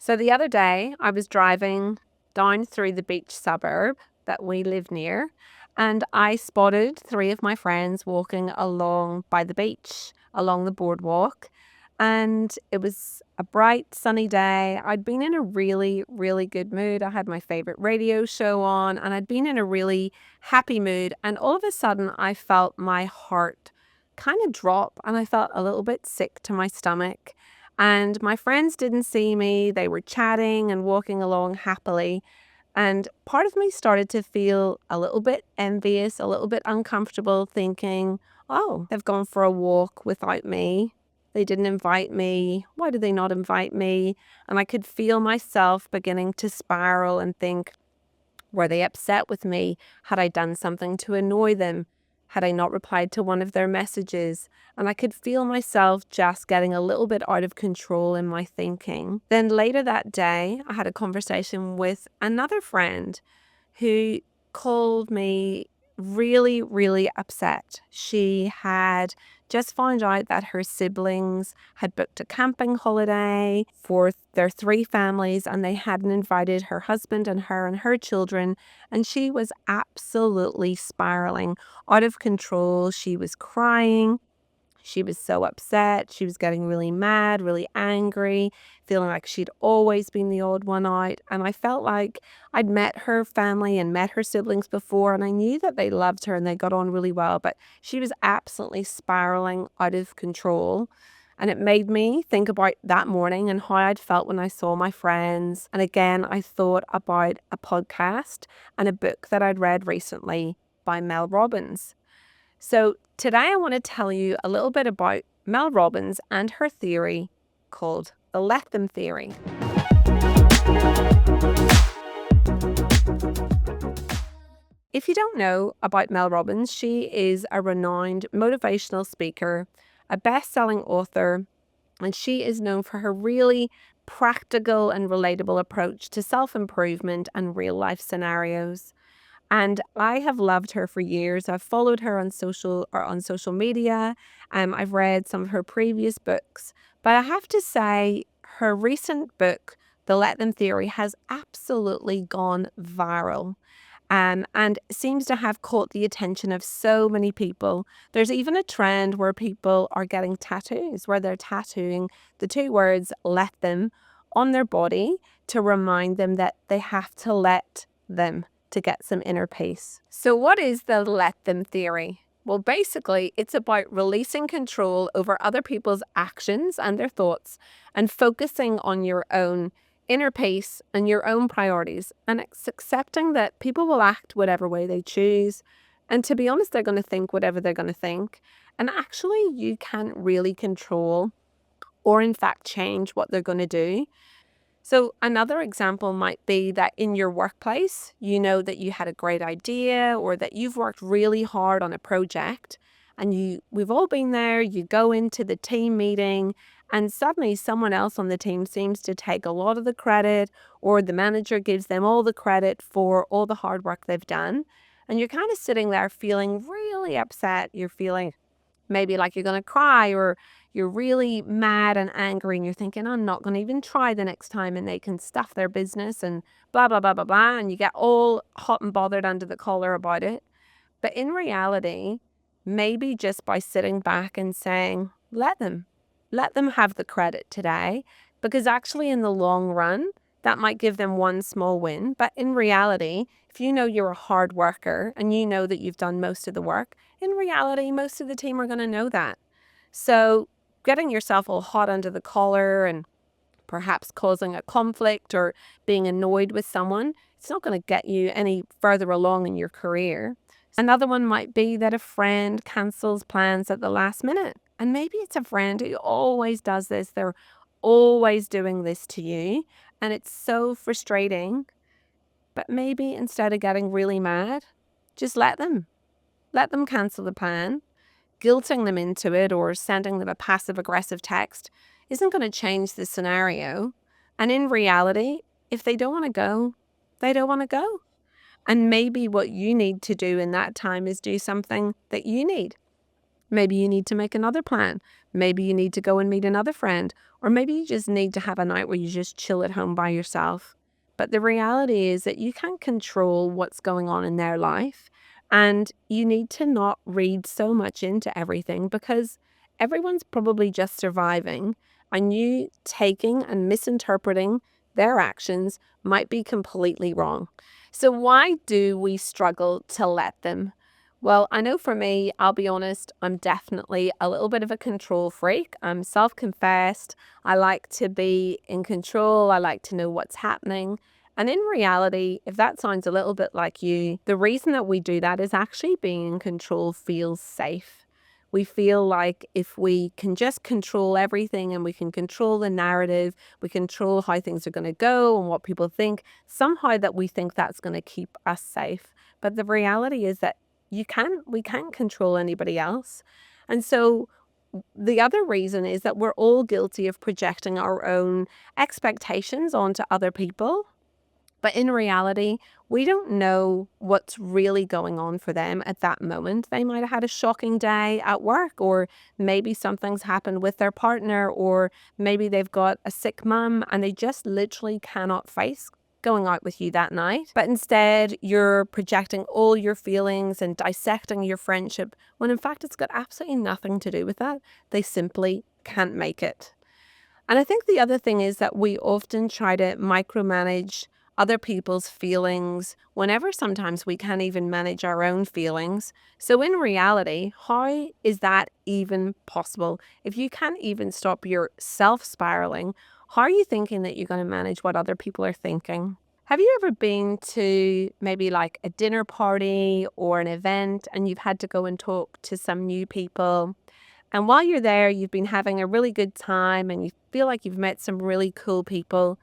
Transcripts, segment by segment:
So the other day, I was driving down through the beach suburb that we live near, and I spotted three of my friends walking along by the beach, along the boardwalk. And it was a bright, sunny day. I'd been in a really, really good mood. I had my favorite radio show on, and I'd been in a really happy mood. And all of a sudden, I felt my heart kind of drop, and I felt a little bit sick to my stomach. And my friends didn't see me. They were chatting and walking along happily. And part of me started to feel a little bit envious, a little bit uncomfortable, thinking, oh, they've gone for a walk without me. They didn't invite me. Why did they not invite me? And I could feel myself beginning to spiral and think, were they upset with me? Had I done something to annoy them? Had I not replied to one of their messages? And I could feel myself just getting a little bit out of control in my thinking. Then later that day, I had a conversation with another friend who called me really, really upset. She had just found out that her siblings had booked a camping holiday for their three families and they hadn't invited her husband and her children. And she was absolutely spiraling out of control. She was crying. She was so upset. She was getting really mad, really angry, feeling like she'd always been the odd one out. And I felt like I'd met her family and met her siblings before, and I knew that they loved her and they got on really well. But she was absolutely spiraling out of control. And it made me think about that morning and how I'd felt when I saw my friends. And again, I thought about a podcast and a book that I'd read recently by Mel Robbins. So today I want to tell you a little bit about Mel Robbins and her theory called the let them theory. If you don't know about Mel Robbins, she is a renowned motivational speaker, a best-selling author, and she is known for her really practical and relatable approach to self-improvement and real-life scenarios. And I have loved her for years. I've followed her on social media. I've read some of her previous books. But I have to say, her recent book, The Let Them Theory, has absolutely gone viral. And seems to have caught the attention of so many people. There's even a trend where people are getting tattoos, where they're tattooing the two words let them on their body to remind them that they have to let them to get some inner peace. So what is the let them theory? Well, basically, it's about releasing control over other people's actions and their thoughts and focusing on your own inner peace and your own priorities, and it's accepting that people will act whatever way they choose. And to be honest, they're going to think whatever they're going to think. And actually, you can't really control or in fact change what they're going to do. So another example might be that in your workplace, you know that you had a great idea or that you've worked really hard on a project and we've all been there, you go into the team meeting and suddenly someone else on the team seems to take a lot of the credit or the manager gives them all the credit for all the hard work they've done. And you're kind of sitting there feeling really upset. You're feeling maybe like you're going to cry or you're really mad and angry and you're thinking, I'm not going to even try the next time, and they can stuff their business and blah, blah, blah, blah, blah. And you get all hot and bothered under the collar about it. But in reality, maybe just by sitting back and saying, let them have the credit today, because actually in the long run, that might give them one small win. But in reality, if you know you're a hard worker and you know that you've done most of the work, in reality, most of the team are going to know that. So getting yourself all hot under the collar and perhaps causing a conflict or being annoyed with someone, it's not going to get you any further along in your career. Another one might be that a friend cancels plans at the last minute. And maybe it's a friend who always does this. They're always doing this to you. And it's so frustrating. But maybe instead of getting really mad, just let them. Let them cancel the plan. Guilting them into it or sending them a passive-aggressive text isn't going to change the scenario. And in reality, if they don't want to go, they don't want to go. And maybe what you need to do in that time is do something that you need. Maybe you need to make another plan. Maybe you need to go and meet another friend. Or maybe you just need to have a night where you just chill at home by yourself. But the reality is that you can't control what's going on in their life. And you need to not read so much into everything because everyone's probably just surviving. And you taking and misinterpreting their actions might be completely wrong. So, why do we struggle to let them? Well, I know for me, I'll be honest, I'm definitely a little bit of a control freak. I'm self confessed. I like to be in control. I like to know what's happening. And in reality, if that sounds a little bit like you, the reason that we do that is actually being in control feels safe. We feel like if we can just control everything and we can control the narrative, we control how things are going to go and what people think, somehow that we think that's going to keep us safe. But the reality is that we can't control anybody else. And so the other reason is that we're all guilty of projecting our own expectations onto other people. But in reality, we don't know what's really going on for them at that moment. They might have had a shocking day at work, or maybe something's happened with their partner, or maybe they've got a sick mum and they just literally cannot face going out with you that night. But instead, you're projecting all your feelings and dissecting your friendship when in fact it's got absolutely nothing to do with that. They simply can't make it. And I think the other thing is that we often try to micromanage other people's feelings whenever sometimes we can't even manage our own feelings. So, in reality, how is that even possible? If you can't even stop yourself spiraling, how are you thinking that you're going to manage what other people are thinking? Have you ever been to maybe like a dinner party or an event and you've had to go and talk to some new people? And while you're there, you've been having a really good time and you feel like you've met some really cool people.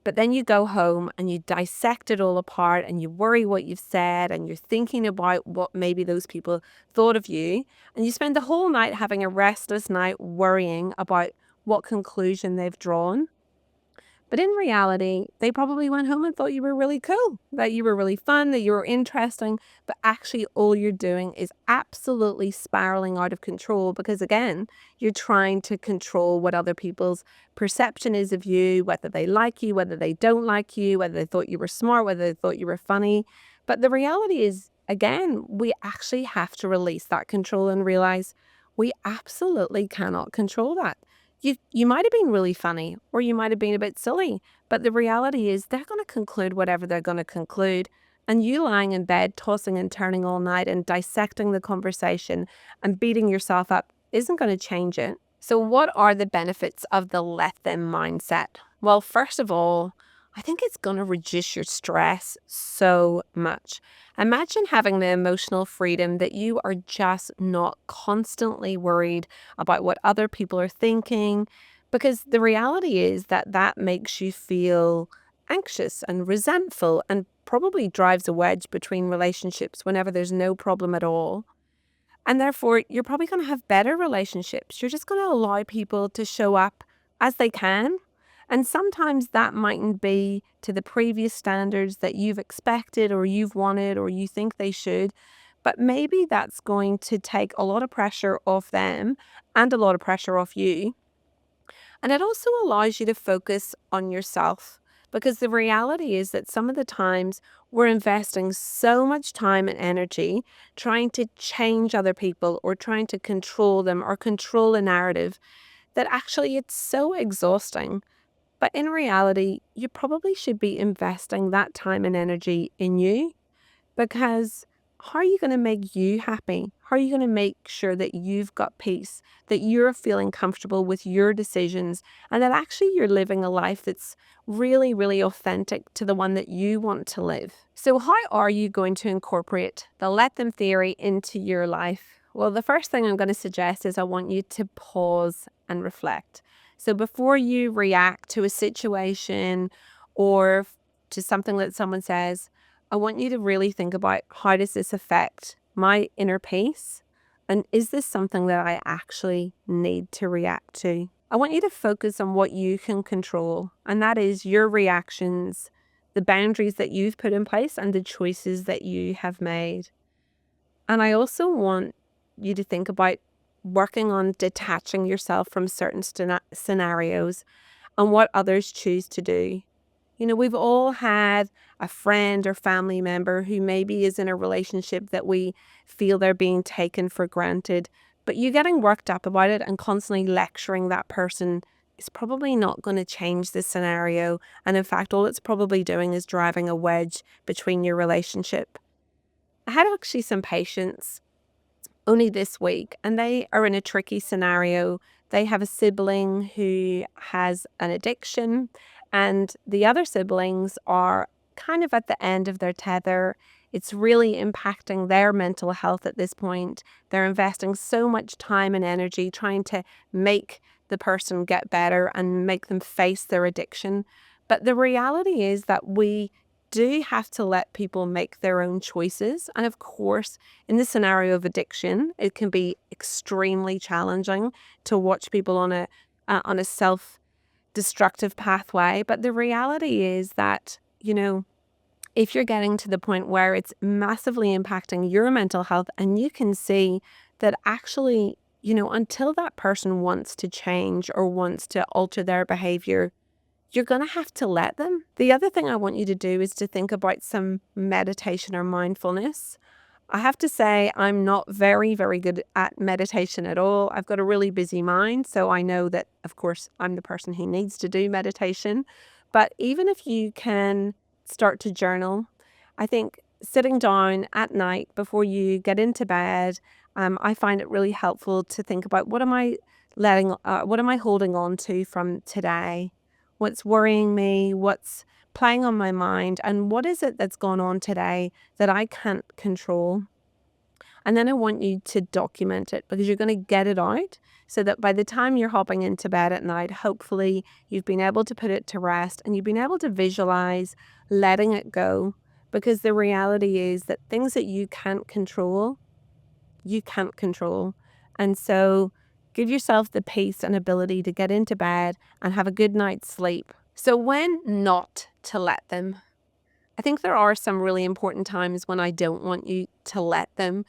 But then you go home and you dissect it all apart and you worry what you've said and you're thinking about what maybe those people thought of you. And you spend the whole night having a restless night worrying about what conclusion they've drawn. But in reality, they probably went home and thought you were really cool, that you were really fun, that you were interesting. But actually, all you're doing is absolutely spiraling out of control because, again, you're trying to control what other people's perception is of you, whether they like you, whether they don't like you, whether they thought you were smart, whether they thought you were funny. But the reality is, again, we actually have to release that control and realize we absolutely cannot control that. You might have been really funny or you might have been a bit silly, but the reality is they're going to conclude whatever they're going to conclude. And you lying in bed, tossing and turning all night and dissecting the conversation and beating yourself up isn't going to change it. So, what are the benefits of the let them mindset? Well, first of all, I think it's going to reduce your stress so much. Imagine having the emotional freedom that you are just not constantly worried about what other people are thinking, because the reality is that that makes you feel anxious and resentful and probably drives a wedge between relationships whenever there's no problem at all. And therefore, you're probably going to have better relationships. You're just going to allow people to show up as they can. And sometimes that mightn't be to the previous standards that you've expected or you've wanted or you think they should. But maybe that's going to take a lot of pressure off them and a lot of pressure off you. And it also allows you to focus on yourself because the reality is that some of the times we're investing so much time and energy trying to change other people or trying to control them or control a narrative that actually it's so exhausting. But in reality, you probably should be investing that time and energy in you because how are you going to make you happy? How are you going to make sure that you've got peace, that you're feeling comfortable with your decisions, and that actually you're living a life that's really, really authentic to the one that you want to live? So, how are you going to incorporate the let them theory into your life? Well, the first thing I'm going to suggest is I want you to pause and reflect. So, before you react to a situation or to something that someone says, I want you to really think about how does this affect my inner peace? And is this something that I actually need to react to? I want you to focus on what you can control, and that is your reactions, the boundaries that you've put in place, and the choices that you have made. And I also want you to think about working on detaching yourself from certain scenarios and what others choose to do. We've all had a friend or family member who maybe is in a relationship that we feel they're being taken for granted, but you getting worked up about it and constantly lecturing that person is probably not going to change the scenario. And in fact, all it's probably doing is driving a wedge between your relationship. I had actually some patients only this week, and they are in a tricky scenario. They have a sibling who has an addiction, and the other siblings are kind of at the end of their tether. It's really impacting their mental health at this point. They're investing so much time and energy trying to make the person get better and make them face their addiction. But the reality is that we do have to let people make their own choices. And of course, in the scenario of addiction, it can be extremely challenging to watch people on a self-destructive pathway. But the reality is that, if you're getting to the point where it's massively impacting your mental health and you can see that actually, until that person wants to change or wants to alter their behavior, you're going to have to let them. The other thing I want you to do is to think about some meditation or mindfulness. I have to say, I'm not very, very good at meditation at all. I've got a really busy mind, so I know that, of course, I'm the person who needs to do meditation. But even if you can start to journal, I think sitting down at night before you get into bed, I find it really helpful to think about what am I holding on to from today? What's worrying me? What's playing on my mind? And what is it that's gone on today that I can't control? And then I want you to document it because you're going to get it out so that by the time you're hopping into bed at night, hopefully you've been able to put it to rest and you've been able to visualize letting it go. Because the reality is that things that you can't control, you can't control. And so give yourself the peace and ability to get into bed and have a good night's sleep. So when not to let them, I think there are some really important times when I don't want you to let them.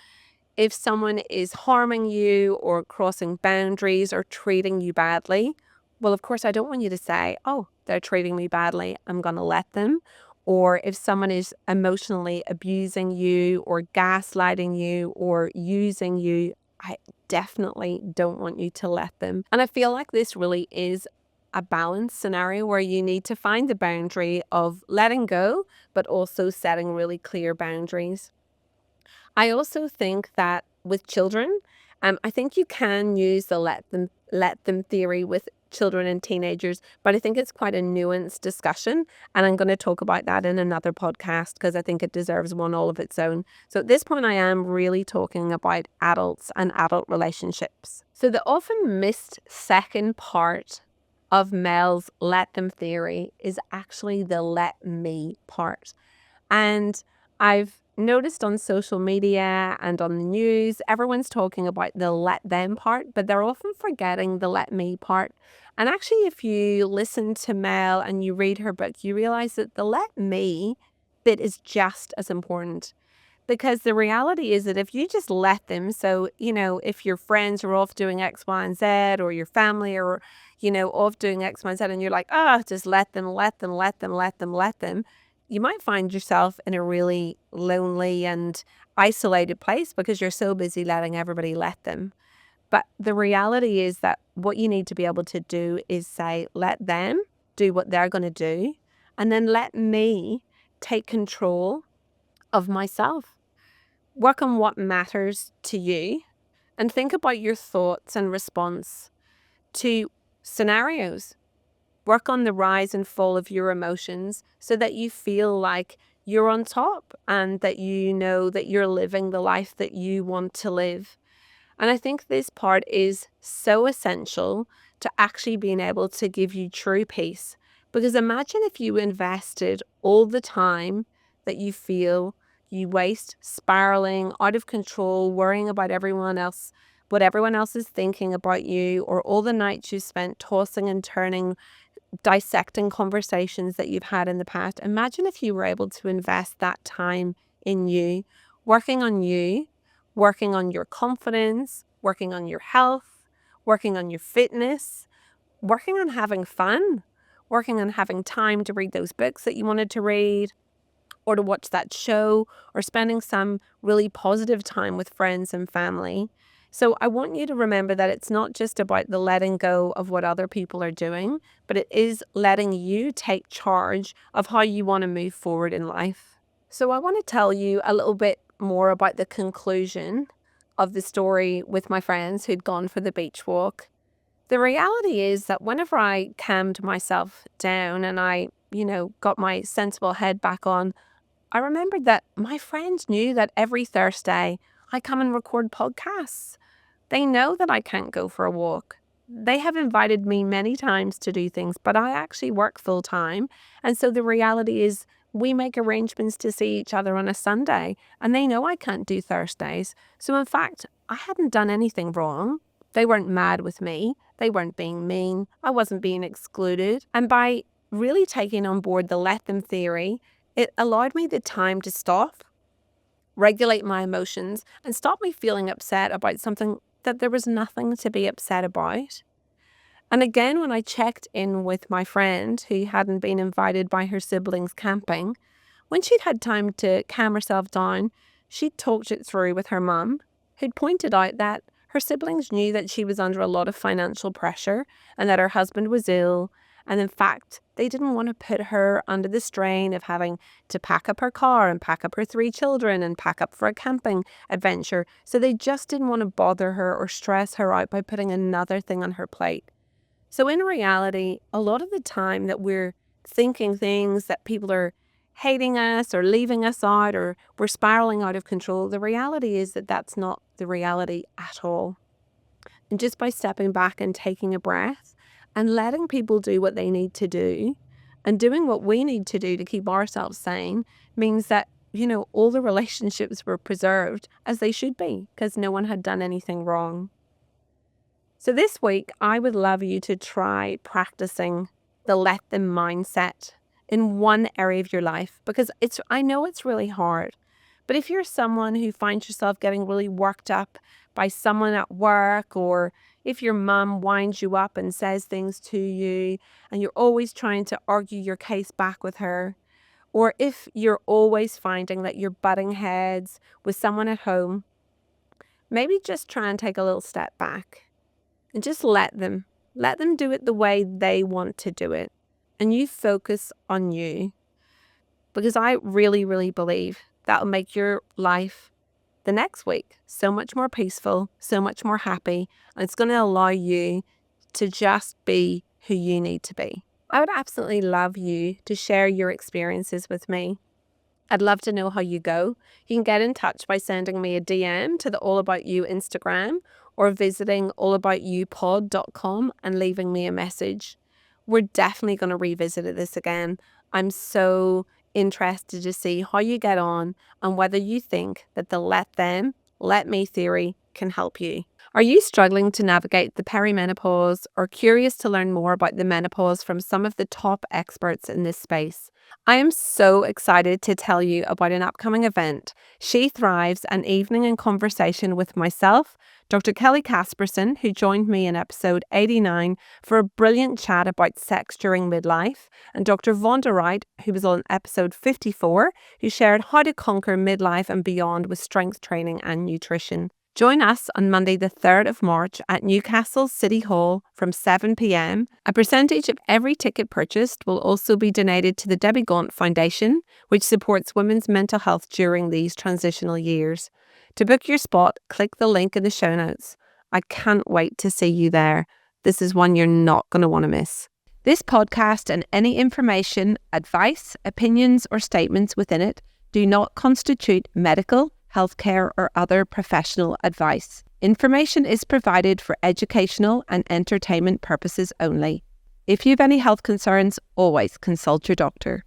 If someone is harming you or crossing boundaries or treating you badly, well, of course, I don't want you to say, oh, they're treating me badly, I'm going to let them. Or if someone is emotionally abusing you or gaslighting you or using you, I definitely don't want you to let them. And I feel like this really is a balanced scenario where you need to find the boundary of letting go, but also setting really clear boundaries. I also think that with children, I think you can use the let them theory with children and teenagers, but I think it's quite a nuanced discussion, and I'm going to talk about that in another podcast because I think it deserves one all of its own. So at this point, I am really talking about adults and adult relationships. So the often missed second part of Mel's let them theory is actually the let me part. And I've noticed on social media and on the news, everyone's talking about the let them part, but they're often forgetting the let me part. And actually, if you listen to Mel and you read her book, you realize that the let me bit is just as important. Because the reality is that if you just let them, so, if your friends are off doing X, Y, and Z, or your family are, off doing X, Y, and Z, and you're like, oh, just let them, let them, let them, let them, let them, you might find yourself in a really lonely and isolated place because you're so busy letting everybody let them. But the reality is that what you need to be able to do is say, let them do what they're going to do, and then let me take control of myself. Work on what matters to you and think about your thoughts and response to scenarios. Work on the rise and fall of your emotions so that you feel like you're on top and that you know that you're living the life that you want to live. And I think this part is so essential to actually being able to give you true peace. Because imagine if you invested all the time that you feel you waste spiraling out of control, worrying about everyone else, what everyone else is thinking about you, or all the nights you spent tossing and turning, dissecting conversations that you've had in the past. Imagine if you were able to invest that time in you, working on your confidence, working on your health, working on your fitness, working on having fun, working on having time to read those books that you wanted to read, or to watch that show, or spending some really positive time with friends and family. So I want you to remember that it's not just about the letting go of what other people are doing, but it is letting you take charge of how you want to move forward in life. So I want to tell you a little bit more about the conclusion of the story with my friends who'd gone for the beach walk. The reality is that whenever I calmed myself down and I, got my sensible head back on, I remembered that my friends knew that every Thursday I come and record podcasts. They know that I can't go for a walk. They have invited me many times to do things, but I actually work full time. And so the reality is we make arrangements to see each other on a Sunday, and they know I can't do Thursdays. So in fact, I hadn't done anything wrong. They weren't mad with me. They weren't being mean. I wasn't being excluded. And by really taking on board the let them theory, it allowed me the time to stop, regulate my emotions, and stop me feeling upset about something that there was nothing to be upset about. And again, when I checked in with my friend who hadn't been invited by her siblings camping, when she'd had time to calm herself down, she talked it through with her mum, who'd pointed out that her siblings knew that she was under a lot of financial pressure and that her husband was ill. And in fact, they didn't want to put her under the strain of having to pack up her car and pack up her 3 children and pack up for a camping adventure. So they just didn't want to bother her or stress her out by putting another thing on her plate. So in reality, a lot of the time that we're thinking things that people are hating us or leaving us out or we're spiraling out of control, the reality is that that's not the reality at all. And just by stepping back and taking a breath and letting people do what they need to do and doing what we need to do to keep ourselves sane means that, all the relationships were preserved as they should be because no one had done anything wrong. So this week, I would love you to try practicing the let them mindset in one area of your life because I know it's really hard. But if you're someone who finds yourself getting really worked up by someone at work, or if your mum winds you up and says things to you and you're always trying to argue your case back with her, or if you're always finding that you're butting heads with someone at home, maybe just try and take a little step back and just let them do it the way they want to do it. And you focus on you, because I really, really believe that'll make your life the next week so much more peaceful, so much more happy, and it's going to allow you to just be who you need to be. I would absolutely love you to share your experiences with me. I'd love to know how you go. You can get in touch by sending me a DM to the All About You Instagram or visiting allaboutyoupod.com and leaving me a message. We're definitely going to revisit this again. I'm so interested to see how you get on and whether you think that the let them, let me theory can help you. Are you struggling to navigate the perimenopause or curious to learn more about the menopause from some of the top experts in this space? I am so excited to tell you about an upcoming event, She Thrives, an evening in conversation with myself, Dr. Kelly Casperson, who joined me in episode 89 for a brilliant chat about sex during midlife, and Dr. Vonda Wright, who was on episode 54, who shared how to conquer midlife and beyond with strength training and nutrition. Join us on Monday the 3rd of March at Newcastle City Hall from 7 p.m. A percentage of every ticket purchased will also be donated to the Debbie Gaunt Foundation, which supports women's mental health during these transitional years. To book your spot, click the link in the show notes. I can't wait to see you there. This is one you're not going to want to miss. This podcast and any information, advice, opinions, or statements within it do not constitute medical, healthcare, or other professional advice. Information is provided for educational and entertainment purposes only. If you have any health concerns, always consult your doctor.